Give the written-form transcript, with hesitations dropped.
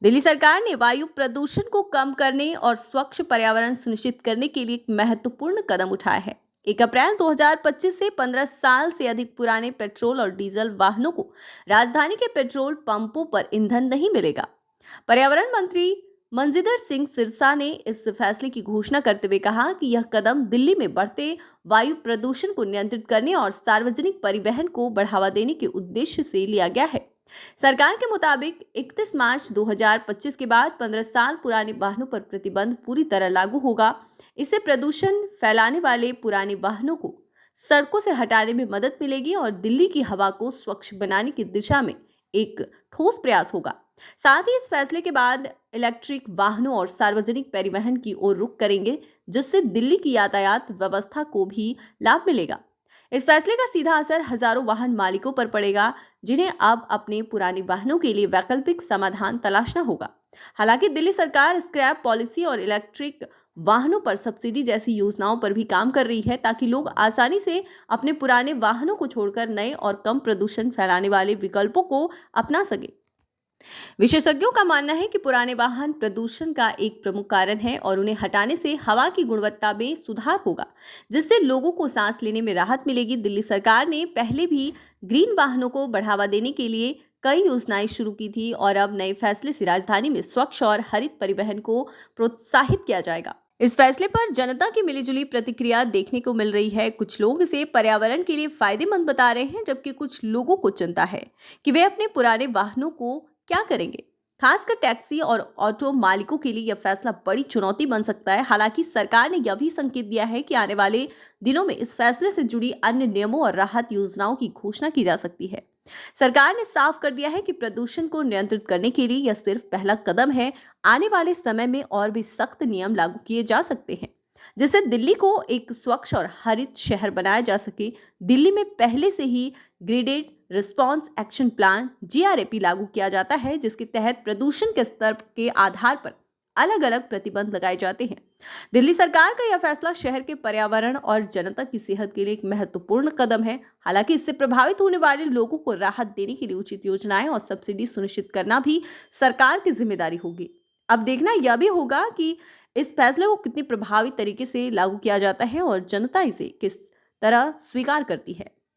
दिल्ली सरकार ने वायु प्रदूषण को कम करने और स्वच्छ पर्यावरण सुनिश्चित करने के लिए एक महत्वपूर्ण कदम उठाया है। 1 अप्रैल 2025 से 15 साल से अधिक पुराने पेट्रोल और डीजल वाहनों को राजधानी के पेट्रोल पंपों पर ईंधन नहीं मिलेगा। पर्यावरण मंत्री मंजिंदर सिंह सिरसा ने इस फैसले की घोषणा करते हुए कहा कि यह कदम दिल्ली में बढ़ते वायु प्रदूषण को नियंत्रित करने और सार्वजनिक परिवहन को बढ़ावा देने के उद्देश्य से लिया गया है। सरकार के मुताबिक 31 मार्च 2025 के बाद 15 साल पुराने वाहनों पर प्रतिबंध पूरी तरह लागू होगा। इससे प्रदूषण फैलाने वाले पुराने वाहनों को सड़कों से हटाने में मदद मिलेगी और दिल्ली की हवा को स्वच्छ बनाने की दिशा में एक ठोस प्रयास होगा। साथ ही इस फैसले के बाद इलेक्ट्रिक वाहनों और सार्वजनिक परिवहन की ओर रुख करेंगे, जिससे दिल्ली की यातायात व्यवस्था को भी लाभ मिलेगा। इस फैसले का सीधा असर हजारों वाहन मालिकों पर पड़ेगा, जिन्हें अब अपने पुराने वाहनों के लिए वैकल्पिक समाधान तलाशना होगा। हालांकि दिल्ली सरकार स्क्रैप पॉलिसी और इलेक्ट्रिक वाहनों पर सब्सिडी जैसी योजनाओं पर भी काम कर रही है, ताकि लोग आसानी से अपने पुराने वाहनों को छोड़कर नए और कम प्रदूषण फैलाने वाले विकल्पों को अपना सके। विशेषज्ञों का मानना है कि पुराने वाहन प्रदूषण का एक प्रमुख कारण है और उन्हें हटाने से हवा की गुणवत्ता में सुधार होगा, जिससे लोगों को सांस लेने में राहत मिलेगी। दिल्ली सरकार ने पहले भी ग्रीन वाहनों को बढ़ावा देने के लिए कई योजनाएं शुरू की थी और अब नए फैसले से राजधानी में स्वच्छ और हरित परिवहन को प्रोत्साहित किया जाएगा। इस फैसले पर जनता की मिलीजुली प्रतिक्रिया देखने को मिल रही है। कुछ लोग इसे पर्यावरण के लिए फायदेमंद बता रहे हैं, जबकि कुछ लोगों को चिंता है कि वे अपने पुराने वाहनों को क्या करेंगे। खासकर टैक्सी और ऑटो मालिकों के लिए यह फैसला बड़ी चुनौती बन सकता है। हालांकि सरकार ने यह भी संकेत दिया है कि आने वाले दिनों में इस फैसले से जुड़ी अन्य नियमों और राहत योजनाओं की घोषणा की जा सकती है। सरकार ने साफ कर दिया है कि प्रदूषण को नियंत्रित करने के लिए यह सिर्फ पहला कदम है। आने वाले समय में और भी सख्त नियम लागू किए जा सकते हैं, जिससे दिल्ली को एक स्वच्छ और हरित शहर बनाया जा सके। दिल्ली में पहले से ही graded response action plan GRAP लागू किया जाता है, जिसके तहत प्रदूषण के स्तर के आधार पर अलग अलग प्रतिबंध लगाए जाते हैं। दिल्ली सरकार का यह फैसला शहर के पर्यावरण और जनता की सेहत के लिए एक महत्वपूर्ण कदम है। हालांकि इससे प्रभावित होने वाले लोगों को राहत देने के लिए उचित योजनाएं और सब्सिडी सुनिश्चित करना भी सरकार की जिम्मेदारी होगी। अब देखना यह भी होगा कि इस फैसले को कितनी प्रभावी तरीके से लागू किया जाता है और जनता इसे किस तरह स्वीकार करती है।